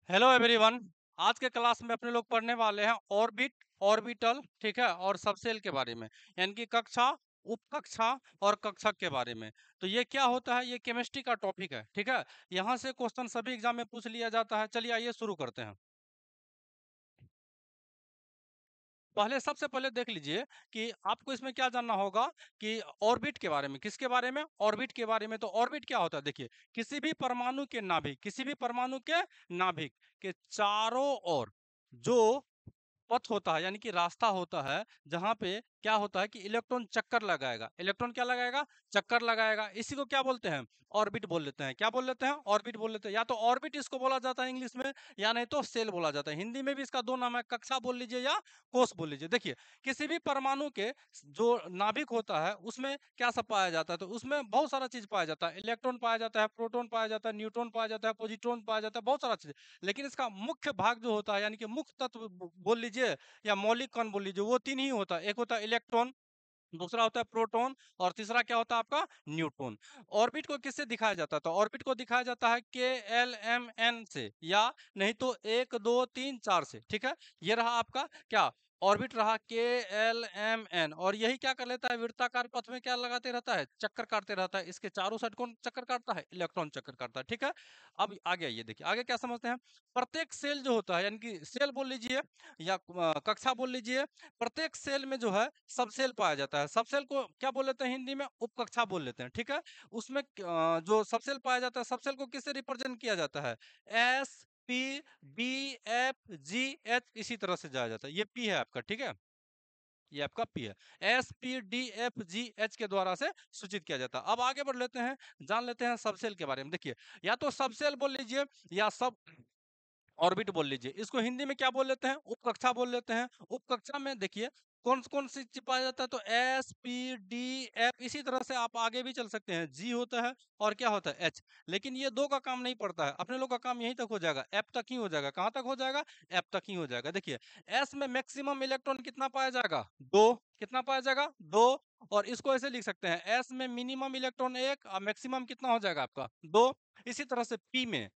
Hello everyone. आज के class में अपने लोग पढ़ने वाले हैं ऑर्बिट, ऑर्बिटल, ठीक है, और सबसेल के बारे में, यानी कि कक्षा, उपकक्षा और कक्षक के बारे में। तो ये क्या होता है? ये केमिस्ट्री का टॉपिक है, ठीक है। यहाँ से क्वेश्चन सभी एग्जाम में पूछ लिया जाता है। चलिए आइए शुरू करते हैं। पहले सबसे पहले देख लीजिए कि आपको इसमें क्या जानना होगा कि ऑर्बिट के बारे में। किसके बारे में? ऑर्बिट के बारे में। तो ऑर्बिट क्या होता है? देखिए, किसी भी परमाणु के नाभिक के चारों ओर जो पथ होता है, यानी कि रास्ता होता है, जहां पे क्या होता है कि इलेक्ट्रॉन चक्कर लगाएगा। इलेक्ट्रॉन क्या लगाएगा? चक्कर लगाएगा। इसी को क्या बोलते हैं? ऑर्बिट बोल लेते हैं। क्या बोल लेते हैं? ऑर्बिट बोल लेते हैं। या तो ऑर्बिट इसको बोला जाता है इंग्लिश में, या नहीं तो सेल बोला जाता है। हिंदी में भी इसका दो नाम है, कक्षा बोल लीजिए या कोष बोल लीजिए। देखिए, किसी भी परमाणु के जो नाभिक होता है उसमें क्या सब पाया जाता है? तो उसमें बहुत सारा चीज पाया जाता है। इलेक्ट्रॉन पाया जाता है, प्रोटॉन पाया जाता है, न्यूट्रॉन पाया जाता है, पॉजिट्रॉन पाया जाता है, बहुत सारा चीज। लेकिन इसका मुख्य भाग जो होता है, यानी कि मुख्य तत्व बोल लीजिए या मौलिक कण बोल लीजिए, वो तीन ही होता है। एक होता है इलेक्ट्रॉन, दूसरा होता है प्रोटॉन, और तीसरा क्या होता है आपका? न्यूट्रॉन। ऑर्बिट को किससे दिखाया जाता है? तो ऑर्बिट को दिखाया जाता है के एल एम एन से, या नहीं तो एक दो तीन चार से, ठीक है। ये रहा आपका क्या? ऑर्बिट रहा के एल एम एन, और यही क्या कर लेता है? वृत्ताकार पथ में क्या लगाते रहता है? चक्कर काटते रहता है। इसके चारों साइड कौन चक्कर काटता है? इलेक्ट्रॉन चक्कर काटता है, ठीक है। अब आगे आइए, देखिए आगे क्या समझते हैं। प्रत्येक सेल जो होता है, यानी कि सेल बोल लीजिए या कक्षा बोल लीजिए, प्रत्येक सेल में जो है सब सेल पाया जाता है। सब सेल को क्या बोल लेते हैं? हिंदी में उपकक्षा बोल लेते हैं, ठीक है। उसमें जो सब सेल पाया जाता है, सब सेल को किससे रिप्रेजेंट किया जाता है? S P D F G H, इसी तरह से जाया जाता है। ये पी है आपका, ठीक है। ये आपका पी है। S P D F G H के द्वारा से सूचित किया जाता है। अब आगे बढ़ लेते हैं, जान लेते हैं सबसेल के बारे में। देखिए, या तो सबसेल बोल लीजिए या सब ऑर्बिट बोल लीजिए। इसको हिंदी में क्या बोल लेते हैं? उपकक्षा बोल लेते हैं। उपकक्षा में देखिए कौन कौन सी चीज पाया जाता है? तो एस पी डी एफ, इसी तरह से आप आगे भी चल सकते हैं। जी होता है और क्या होता है? एच। लेकिन ये दो का काम नहीं पड़ता है, अपने लोग का काम यहीं तक हो जाएगा, एफ तक ही हो जाएगा। कहाँ तक हो जाएगा? एफ तक ही हो जाएगा। देखिए, एस में मैक्सिमम इलेक्ट्रॉन कितना पाया जाएगा? दो। कितना पाया जाएगा? दो। और इसको ऐसे लिख सकते हैं, एस में मिनिमम इलेक्ट्रॉन एक और मैक्सिमम कितना हो जाएगा आपका? दो। इसी तरह से पी में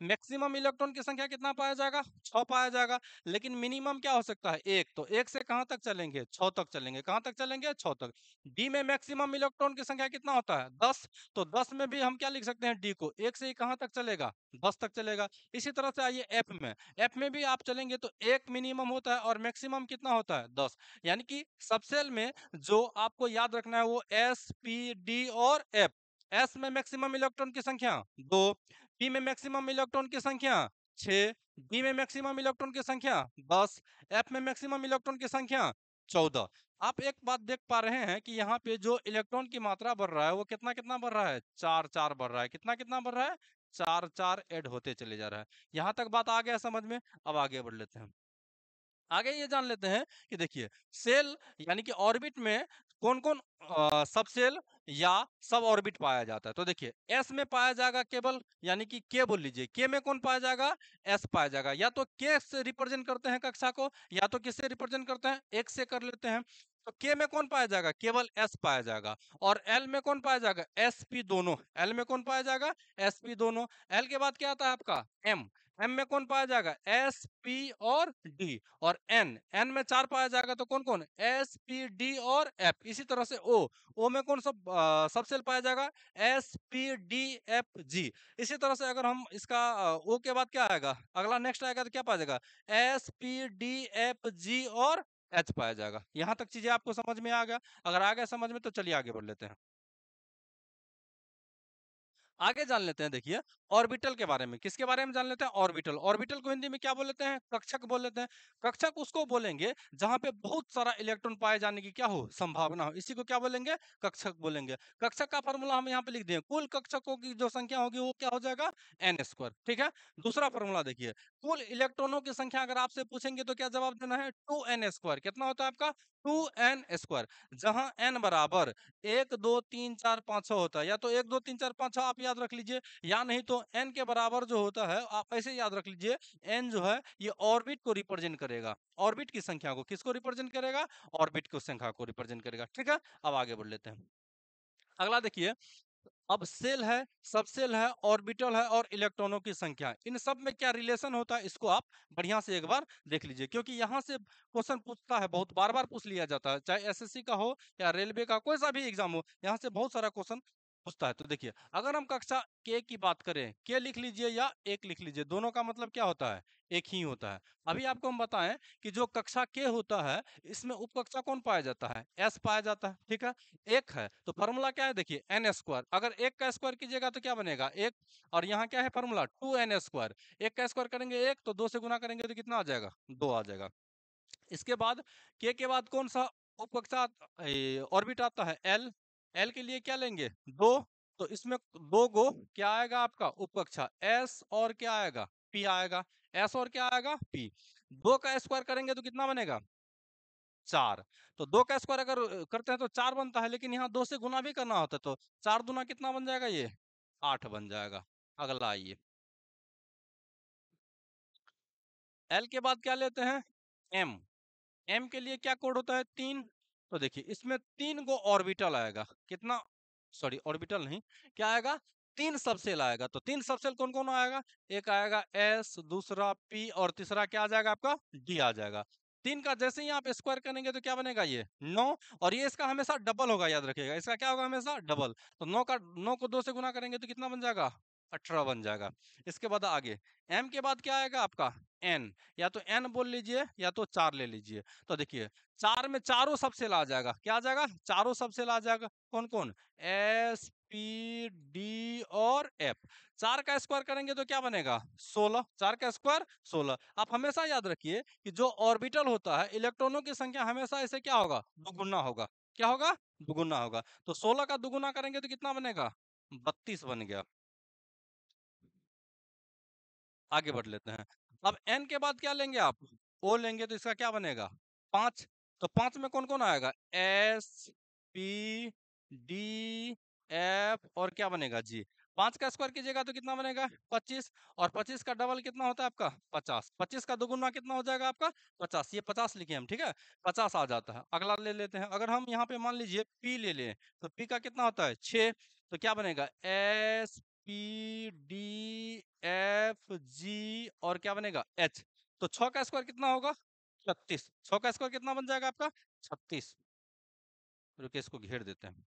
मैक्सिमम इलेक्ट्रॉन की संख्या कितना पाया जाएगा? 6 पाया जाएगा। लेकिन मिनिमम क्या हो सकता है? एक। तो एक से कहां तक चलेंगे? 6 तक चलेंगे। कहां तक चलेंगे? 6 तक। डी में मैक्सिमम इलेक्ट्रॉन की संख्या कितना होता है? 10। तो 10 में भी हम क्या लिख सकते हैं? डी को एक से ही कहां तक चलेगा? 10 तक चलेगा। इसी तरह से आइए एफ में। एफ में भी आप चलेंगे तो एक मिनिमम होता है और मैक्सिमम कितना होता है? 10। यानी कि सबसेल में जो आपको याद रखना है वो एस पी डी और एफ। एस में मैक्सिमम इलेक्ट्रॉन की संख्या 2, पी में मैक्सिमम इलेक्ट्रॉन की संख्या 6, डी में मैक्सिमम इलेक्ट्रॉन की संख्या 10, एफ में मैक्सिमम इलेक्ट्रॉन की संख्या 14। आप एक बात देख पा रहे हैं कि यहाँ पे जो इलेक्ट्रॉन की मात्रा बढ़ रहा है वो कितना कितना बढ़ रहा है? 4 4 बढ़ रहा है। कितना कितना बढ़ रहा है? 4 4 ऐड होते चले जा रहा है। यहाँ तक बात आ गया समझ में? अब आगे बढ़ लेते हैं। आगे ये जान लेते हैं कि देखिए, सेल यानी कि ऑर्बिट में कौन कौन सब सेल या सब ऑर्बिट पाया जाता है। तो देखिए, एस में पाया जाएगा केवल, यानी कि के बोल लीजिए। के में कौन पाया जाएगा? एस पाया जाएगा। या तो के से रिप्रेजेंट करते हैं कक्षा को, या तो किससे रिप्रेजेंट करते हैं? एक से कर लेते हैं। तो के में कौन पाया जाएगा? केवल एस पाया जाएगा। और एल में कौन पाया जाएगा? एस पी दोनों। एल में कौन पाया जाएगा? एस पी दोनों। एल के बाद क्या आता है आपका? एम। एम में कौन पाया जाएगा? एस पी और डी। और एन, एन में 4 पाया जाएगा तो कौन कौन? एस पी डी और एफ। इसी तरह से ओ, ओ में कौन सब सब सेल पाया जाएगा? S P D F G. इसी तरह से अगर हम इसका ओ के बाद क्या आएगा, अगला नेक्स्ट आएगा तो क्या पाया जाएगा? S P D F G और एच पाया जाएगा। यहाँ तक चीजें आपको समझ में आ गया? अगर आ गया समझ में तो चलिए आगे बढ़ लेते हैं। आगे जान लेते हैं, देखिए ऑर्बिटल के बारे में। किसके बारे में जान लेते हैं? ऑर्बिटल। ऑर्बिटल को हिंदी में क्या बोल लेते हैं? कक्षक बोल लेते हैं। कक्षक उसको बोलेंगे जहां पे बहुत सारा इलेक्ट्रॉन पाए जाने की क्या हो? संभावना हो। इसी को क्या बोलेंगे? कक्षक बोलेंगे। कक्षक का फॉर्मूला हम यहाँ पे लिख दें, कुल कक्षकों की जो संख्या होगी वो क्या हो जाएगा? एन स्क्वायर, ठीक है। दूसरा फॉर्मूला देखिए, कुल इलेक्ट्रॉनों की संख्या अगर आपसे पूछेंगे तो क्या जवाब देना है? 2n square. कितना होता है आपका? 2n square. जहां n बराबर 1 2 3 4 5 6 होता है। या तो 1 2 3 4 5 6 आप याद रख लीजिए, या नहीं तो n के बराबर जो होता है आप ऐसे याद रख लीजिए। n जो है ये ऑर्बिट को रिप्रेजेंट करेगा। ऑर्बिट की संख्या को किसको रिप्रेजेंट करेगा? ऑर्बिट की संख्या को रिप्रेजेंट करेगा, ठीक है। अब आगे बढ़ लेते हैं। अगला देखिए, अब सेल है, सबसेल है, ऑर्बिटल है और इलेक्ट्रॉनों की संख्या है। इन सब में क्या रिलेशन होता है इसको आप बढ़िया से एक बार देख लीजिए, क्योंकि यहाँ से क्वेश्चन पूछता है, बहुत बार बार पूछ लिया जाता है, चाहे एसएससी का हो या रेलवे का कोई सा भी एग्जाम हो, यहाँ से बहुत सारा क्वेश्चन पूछता है। तो देखिए, अगर हम कक्षा के की बात करें, के लिख लीजिए या एक लिख लीजिए, दोनों का मतलब क्या होता है, एक ही होता है। अभी आपको हम बताएं कि जो कक्षा के होता है, इसमें उपकक्षा कौन पाया जाता है, एस पाया जाता है, ठीक है। एक है तो फॉर्मूला क्या है, देखिए एन स्क्वायर, अगर एक का स्क्वायर कीजिएगा तो क्या बनेगा, एक, और यहाँ क्या है फॉर्मूला, 2n स्क्वायर, एक का स्क्वायर करेंगे एक, तो दो से गुना करेंगे तो कितना आ जाएगा, दो आ जाएगा। इसके बाद के बाद कौन सा उपकक्षा ऑर्बिट आता है, एल, एल के लिए क्या लेंगे, दो, तो इसमें दो गो क्या आएगा आपका उपकक्षा, एस और क्या आएगा, पी आएगा, एस और क्या आएगा, पी। दो का स्क्वायर करेंगे तो कितना बनेगा, चार। तो दो का स्क्वायर अगर करते हैं तो चार बनता है, लेकिन यहाँ दो से गुना भी करना होता है, तो चार दूना कितना बन जाएगा, ये आठ बन जाएगा। अगला आइए, एल के बाद क्या लेते हैं, एम, एम के लिए क्या कोड होता है, तीन। तो देखिए इसमें तीन गो ऑर्बिटल आएगा, कितना, सॉरी ऑर्बिटल नहीं, क्या आएगा, तीन सबसेल आएगा। तो तीन सबसेल कौन कौन आएगा, एक आएगा एस, दूसरा पी और तीसरा क्या आ जाएगा आपका, डी आ जाएगा। तीन का जैसे ही आप स्क्वायर करेंगे तो क्या बनेगा, ये नौ, और ये इसका हमेशा डबल होगा, याद रखिएगा, इसका क्या होगा, हमेशा डबल। तो नौ का, नौ को दो से गुना करेंगे तो कितना बन जाएगा, 18 बन जाएगा। इसके बाद आगे एम के बाद क्या आएगा आपका, एन, या तो एन बोल लीजिए या तो चार ले लीजिए। तो देखिए चार में चारों सबसेल आ जाएगा, क्या आ जाएगा, चारों सबसेल आ जाएगा, कौन कौन, एस, पी, डी और एफ। चार का स्क्वायर करेंगे तो क्या बनेगा, 16, चार का स्क्वायर 16। आप हमेशा याद रखिए कि जो ऑर्बिटल होता है, इलेक्ट्रॉनों की संख्या हमेशा ऐसे क्या होगा, दुगुना होगा, क्या होगा, दुगुना होगा। तो 16 का दुगुना करेंगे तो कितना बनेगा, 32 बन गया। आगे बढ़ लेते हैं। अब एन के बाद क्या लेंगे आप, ओ लेंगे, तो इसका क्या बनेगा, पांच। तो पांच में कौन कौन आएगा, एस, पी, डी, एफ और क्या बनेगा, जी। पांच का स्क्वायर कीजिएगा तो कितना बनेगा, 25, और 25 का डबल कितना होता है आपका, 50, 25 का दोगुना कितना हो जाएगा आपका, 50, ये 50 लिखे हम, ठीक है, 50 आ जाता है। अगला ले लेते हैं, अगर हम यहाँ पे मान लीजिए पी ले लें, तो पी का कितना होता है, 6, तो क्या बनेगा, एस, पी, डी, एफ, जी और क्या बनेगा, एच। तो 6 का स्क्वायर कितना होगा, 36, 6 का स्क्वायर कितना बन जाएगा आपका, 36। रुकिए इसको घेर देते हैं,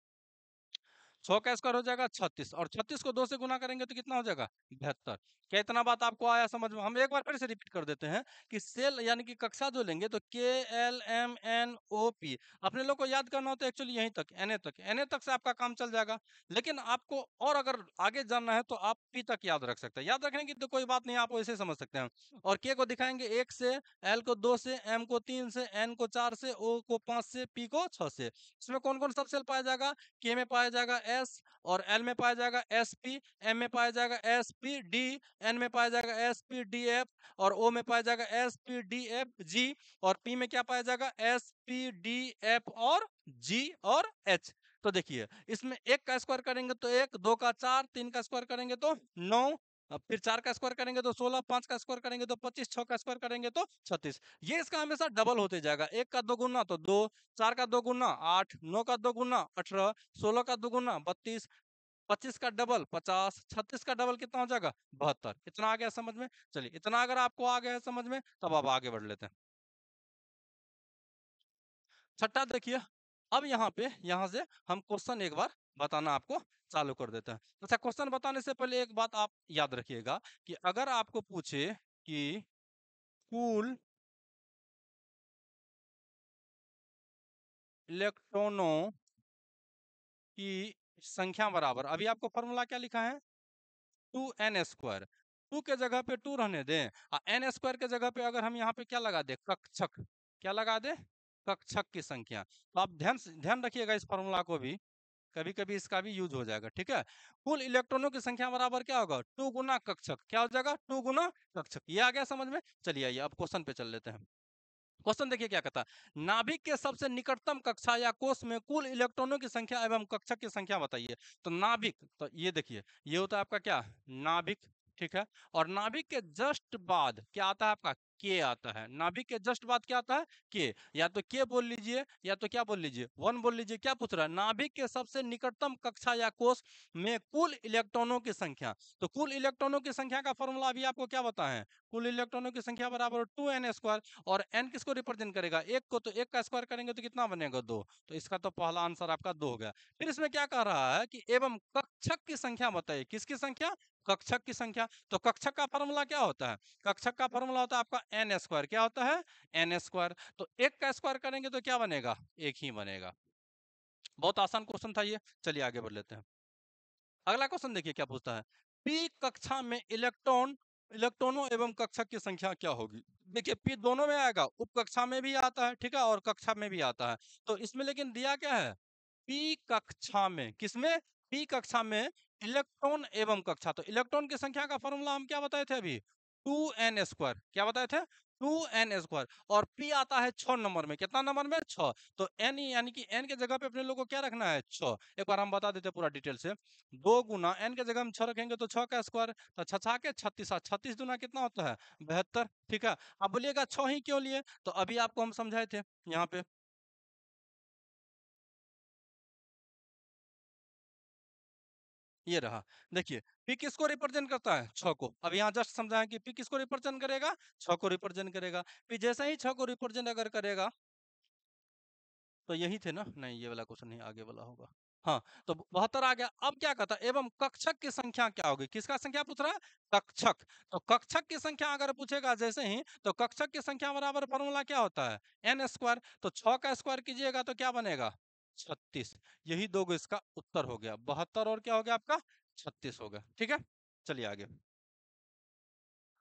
6 का स्क्वायर हो जाएगा 36, और 36 को 2 से गुना करेंगे तो कितना हो जाएगा, 72। क्या इतना बात आपको आया समझ में, हम एक बार फिर से रिपीट कर देते हैं कि सेल यानी कि कक्षा जो लेंगे तो के, एल, एम, एन, ओ, पी, अपने लोग को याद करना होता है एक्चुअली यहीं तक, एन ए तक, एन ए तक से आपका काम चल जाएगा। लेकिन आपको और अगर आगे जानना है तो आप पी तक याद रख सकते हैं, याद रखने की तो कोई बात नहीं, आप वैसे समझ सकते हैं। और के को दिखाएंगे 1 से, एल को 2 से, एम को 3 से, एन को 4 से, ओ को 5 से, पी को 6 से। इसमें कौन कौन सब सेल पाया जाएगा, के में पाया जाएगा एस, और एल में पाया जाएगा एस पी, एम में पाया जाएगा एस पी डी, एन में पाया जाएगा एस पी डी एफ, और ओ में पाया जाएगा S P D F G, और पी में क्या पाया जाएगा, एस पी डी एफ और जी और एच। तो देखिए इसमें एक का स्क्वायर करेंगे तो एक, दो का चार, तीन का स्क्वायर करेंगे तो नौ, अब फिर चार का स्क्वायर करेंगे तो 16, पांच का स्क्वायर करेंगे तो 25, छह का स्क्वायर करेंगे तो 36। ये इसका हमेशा डबल होते जाएगा, एक का दो गुना तो दो, चार का दो गुना 8, नौ का दो गुना 18, 16 का दो गुना 32, 25 का डबल 50, 36 का डबल कितना हो जाएगा, 72। इतना आ गया समझ में, चलिए इतना अगर आपको आ गया है समझ में, तब आप आगे बढ़ लेते हैं। छठा देखिए, अब यहाँ पे, यहाँ से हम क्वेश्चन एक बार बताना आपको चालू कर देते हैं। अच्छा, क्वेश्चन बताने से पहले एक बात आप याद रखिएगा कि अगर आपको पूछे कि कुल इलेक्ट्रॉनों की संख्या बराबर, अभी आपको फॉर्मूला क्या लिखा है, 2n स्क्वायर, टू के जगह पे टू रहने दें, और एन स्क्वायर के जगह पे अगर हम यहाँ पे क्या लगा दे, कक्षक, क्या लगा दे, कक्षक की संख्या। तो आप ध्यान रखिएगा इस फॉर्मूला को भी, कभी कभी इसका भी यूज हो जाएगा, ठीक है। कुल इलेक्ट्रॉनों की संख्या बराबर क्या होगा, टू गुना कक्षक, क्या हो जाएगा, टू गुना कक्षक। ये आ गया समझ में, चलिए आइए अब क्वेश्चन पे चल लेते हैं। क्वेश्चन देखिए क्या कहता है, नाभिक के सबसे निकटतम कक्षा या कोष में कुल इलेक्ट्रॉनों की संख्या एवं कक्षक की संख्या बताइए। तो नाभिक, तो ये देखिए ये होता है आपका क्या, नाभिक, ठीक है। और नाभिक के जस्ट बाद क्या आता है आपका, के आता है। नाभिक के जस्ट बाद क्या आता है? के। या तो के बोल लीजिए या तो क्या बोल लीजिए, वन बोल लीजिए। क्या पूछ रहा है? नाभिक के सबसे निकटतम कक्षा या कोष में कुल इलेक्ट्रॉनों की संख्या। तो कुल इलेक्ट्रॉनों की संख्या का फॉर्मूला अभी आपको क्या बताएं? कुल इलेक्ट्रॉनों की संख्या बराबर 2n²। और n किसको रिप्रेजेंट करेगा? एक को। तो एक का स्क्वायर करेंगे तो कितना बनेगा? 2। तो इसका तो पहला आंसर आपका 2 हो गया। फिर इसमें क्या कह रहा है कि एवं कक्षक की संख्या बताइए। किसकी संख्या? कक्षक की संख्या। तो कक्षक का फॉर्मूला क्या होता है? कक्षक का फॉर्मूला होता है आपका n²। क्या होता है? n²। तो एक का स्क्वायर करेंगे तो क्या बनेगा? एक ही बनेगा। बहुत आसान क्वेश्चन था ये। चलिए आगे बढ़ लेते हैं। अगला क्वेश्चन देखिए क्या पूछता है। पी कक्षा में इलेक्ट्रॉनों एवं कक्षक की संख्या क्या होगी? देखिए पी दोनों में आएगा, उप कक्षा में भी आता है, ठीक है, और कक्षा में भी आता है। तो इसमें लेकिन दिया क्या है? पी कक्षा में। किसमें? पी कक्षा में इलेक्ट्रॉन एवं कक्षा। तो इलेक्ट्रॉन की संख्या का फॉर्मूला हम क्या बताए थे अभी? 2n²। क्या बताए थे? 2n²। और पी आता है 6 नंबर में। कितना नंबर में? 6। तो n यानी कि n के जगह पे अपने लोग को क्या रखना है? 6। एक बार हम बता देते हैं पूरा डिटेल से। 2 गुना n के जगह हम 6 रखेंगे तो 6 का स्क्वायर, तो 6 के 36। 36 दुना कितना होता है? 72। ठीक है। अब बोलिएगा 6 ही क्यों लिए? तो अभी आपको हम समझाए थे यहाँ पे। ये रहा। देखिए पी किसको रिप्रेजेंट करता है? 6 को। अब यहाँ जस्ट समझाएं कि पी किसको रिप्रेजेंट करेगा? 6 को रिप्रेजेंट करेगा। पी जैसे ही 6 को रिप्रेजेंट अगर करेगा, तो यही थे ना? नहीं, ये वाला क्वेश्चन नहीं, आगे वाला होगा। हाँ, तो 72 आ गया। अब क्या कहता है? एवं कक्षक की संख्या क्या होगी? किसका संख्या पूछ रहा है? कक्षक। तो कक्षक की संख्या अगर पूछेगा जैसे ही, तो कक्षक की संख्या बराबर फॉर्मूला क्या होता है? n²। तो 6 का स्क्वायर कीजिएगा तो क्या बनेगा? 36। यही दोगे, इसका उत्तर हो गया 72। और क्या हो गया आपका? 36 हो गया। ठीक है। चलिए आगे।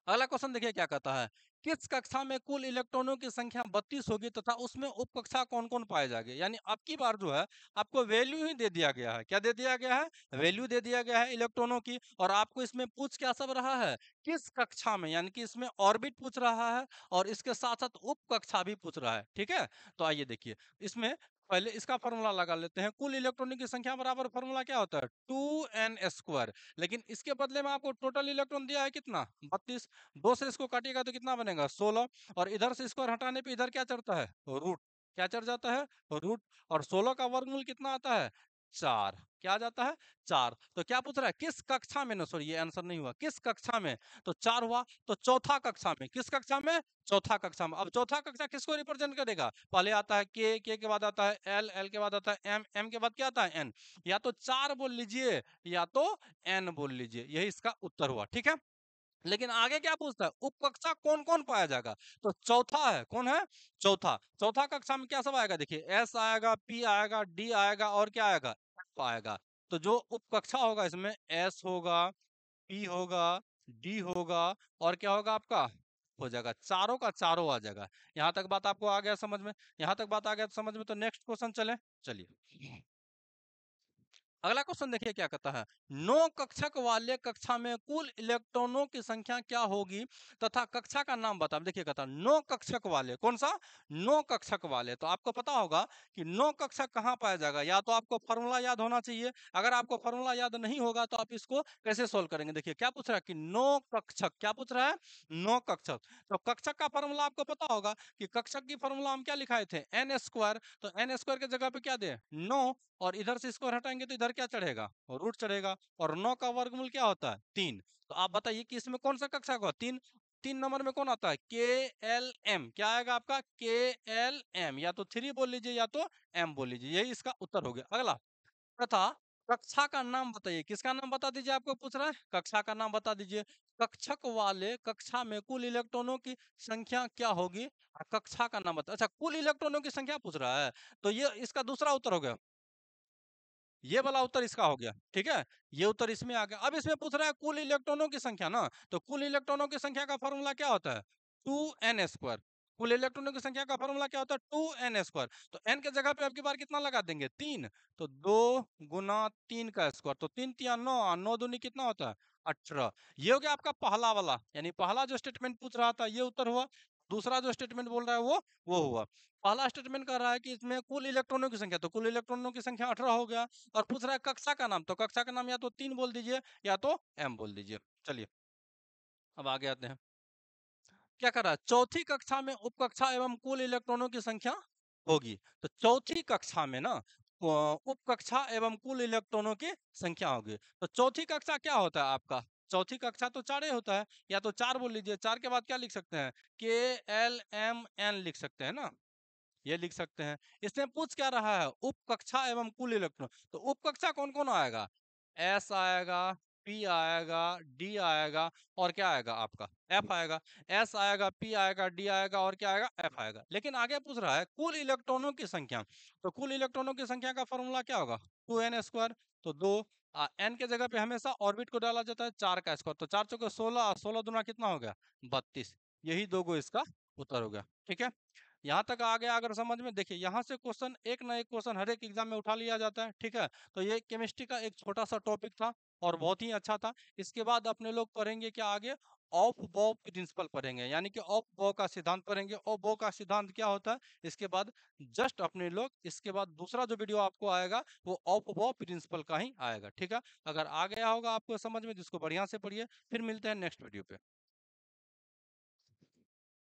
अगला क्वेश्चन देखिए क्या कहता है। किस कक्षा में कुल इलेक्ट्रॉनों की संख्या 32 होगी तथा उसमें उप कक्षा कौन कौन पाए जाएंगे? यानी अब की बार जो है आपको वैल्यू ही दे दिया गया है। क्या दे दिया गया है? वैल्यू दे दिया गया है इलेक्ट्रॉनों की। और आपको इसमें पूछ क्या सब रहा है? किस कक्षा में, यानी कि इसमें ऑर्बिट पूछ रहा है और इसके साथ साथ उप कक्षा भी पूछ रहा है। ठीक है। तो आइए देखिए इसमें पहले इसका फॉर्मूला लगा लेते हैं। कुल इलेक्ट्रॉनों की संख्या बराबर फॉर्मूला क्या होता है? 2n²। लेकिन इसके बदले में आपको टोटल इलेक्ट्रॉन दिया है कितना? 32। 2 से इसको काटिएगा तो कितना बनेगा? 16। और इधर से स्क्वायर हटाने पे इधर क्या चढ़ता है? रूट। क्या चढ़ जाता है? रूट। और 16 का वर्गमूल कितना आता है? 4। क्या आ जाता है? 4। तो क्या पूछ रहा है? किस कक्षा में? ना सॉरी, ये आंसर नहीं हुआ। किस कक्षा में? तो 4 हुआ। तो चौथा कक्षा में। किस कक्षा में? चौथा कक्षा में। अब चौथा कक्षा किसको रिप्रेजेंट करेगा? पहले आता है के के बाद आता है एल के बाद आता है एम के बाद क्या आता है? एन। या तो 4 बोल लीजिए या तो एन बोल लीजिए। यही इसका उत्तर हुआ। ठीक है। लेकिन आगे क्या पूछता है? उपकक्षा कौन कौन पाया जाएगा? तो चौथा है। कौन है? चौथा। चौथा कक्षा में क्या सब आएगा? देखिए एस आएगा, पी आएगा, डी आएगा और क्या आएगा? एफ आएगा। तो जो उपकक्षा होगा इसमें एस होगा, पी होगा, डी होगा और क्या होगा आपका? हो जाएगा। चारों का चारों आ जाएगा। यहां तक बात आपको आ गया समझ में? यहां तक बात आ गया समझ में? तो नेक्स्ट क्वेश्चन चले। चलिए अगला क्वेश्चन देखिए क्या कहता है। 9 कक्षक वाले कक्षा में कुल इलेक्ट्रॉनों की संख्या क्या होगी तथा कक्षा का नाम बता। देखिए कहता है 9 कक्षक वाले। कौन सा? 9 कक्षक वाले। तो आपको पता होगा कि 9 कक्षक कहाँ पाया जाएगा। या तो आपको फॉर्मूला याद होना चाहिए। अगर आपको फॉर्मूला याद नहीं होगा तो आप इसको कैसे सोल्व करेंगे? देखिए क्या पूछ रहा है कि 9 कक्षक। क्या पूछ रहा है? 9 कक्षक। तो कक्षक का फॉर्मूला आपको पता होगा कि कक्षक की फॉर्मूला हम क्या लिखाए थे? n²। तो n² के जगह पे क्या दे? 9। और इधर से इसको हटाएंगे तो इधर क्या चढ़ेगा? रूट चढ़ेगा। और 9 का वर्गमूल क्या होता है? 3। तो आप बताइए कि इसमें कौन सा कक्षा का? 3। 3 नंबर में कौन आता है? के एल एम। क्या आएगा आपका? के एल एम। या तो 3 बोल लीजिए या तो एम बोल लीजिए। यही इसका उत्तर हो गया। अगला तथा कक्षा का नाम बताइए। किसका नाम बता दीजिए? आपको पूछ रहा है कक्षा का नाम बता दीजिए। कक्षक वाले कक्षा में कुल इलेक्ट्रॉनों की संख्या क्या होगी? और कक्षा का नाम बता। अच्छा, कुल इलेक्ट्रॉनों की संख्या पूछ रहा है। तो ये इसका दूसरा उत्तर हो गया। ये वाला उत्तर इसका हो गया। ठीक है। ये उत्तर इसमें आ गया। अब इसमें पूछ रहा है कुल इलेक्ट्रॉनों की संख्या ना। तो कुल इलेक्ट्रॉनों की संख्या का फॉर्मूला क्या होता है? 2n²। कुल इलेक्ट्रॉनों की संख्या का फॉर्मूला क्या होता है? 2n²। तो n के जगह पे अब की बार कितना लगा देंगे? 3। तो 2 गुना 3 का स्क्वायर। तो 3 तिया 9, 9 दूनी कितना होता है? 18। ये हो गया आपका पहला वाला, यानी पहला जो स्टेटमेंट पूछ रहा था ये उत्तर हुआ। दूसरा जो स्टेटमेंट बोल रहा है वो हुआ। पहला स्टेटमेंट कर रहा है कि इसमें कुल इलेक्ट्रॉनों की संख्या। तो कुल इलेक्ट्रॉनों की संख्या 18 हो गया। और पूछ रहा है कक्षा का नाम। तो कक्षा का नाम या तो 3 बोल दीजिए या तो एम बोल दीजिए। चलिए अब आगे आते हैं। क्या कर रहा है, चौथी कक्षा में उपकक्षा एवं कुल इलेक्ट्रॉनों की संख्या होगी। तो चौथी कक्षा में ना उपकक्षा एवं कुल इलेक्ट्रॉनों की संख्या होगी। तो चौथी कक्षा क्या होता है आपका, चौथी कक्षा तो 4 ही होता है, या तो 4 बोल लीजिए, 4 के बाद क्या लिख सकते हैं, KLMN लिख सकते हैं ना, ये लिख सकते हैं। इसमें पूछ क्या रहा है, उप कक्षा एवं कुल इलेक्ट्रॉन। तो उप कक्षा कौन कौन आएगा, एस आएगा, पी आएगा, डी आएगा, और क्या आएगा आपका एफ आएगा। एस आएगा, पी आएगा, डी आएगा, और क्या आएगा, एफ आएगा। लेकिन आगे पूछ रहा है कुल इलेक्ट्रॉनों की संख्या। तो कुल इलेक्ट्रॉनों की संख्या का फॉर्मूला क्या होगा, 2n²। तो दो एन के जगह पे हमेशा ऑर्बिट को डाला जाता है 4 का स्क्वायर। तो 4 चौके 16, 16 दूना कितना हो गया, 32। यही दो गो इसका उत्तर हो गया। ठीक है, यहाँ तक आ गया अगर समझ में। देखिए यहाँ से क्वेश्चन एक ना एक क्वेश्चन हर एक एग्जाम में उठा लिया जाता है। ठीक है, तो ये केमिस्ट्री का एक छोटा सा टॉपिक था और बहुत ही अच्छा था। इसके बाद अपने लोग पढ़ेंगे क्या आगे, ऑफ बॉ प्रिंसिपल पढ़ेंगे, यानी कि ऑफ बॉ का सिद्धांत पढ़ेंगे। ऑफ बॉ का सिद्धांत क्या होता है, इसके बाद जस्ट अपने लोग इसके बाद दूसरा जो वीडियो आपको आएगा वो ऑफ बॉ प्रिंसिपल का ही आएगा। ठीक है, अगर आ गया होगा आपको समझ में, जिसको बढ़िया से पढ़िए। फिर मिलते हैं नेक्स्ट वीडियो पे।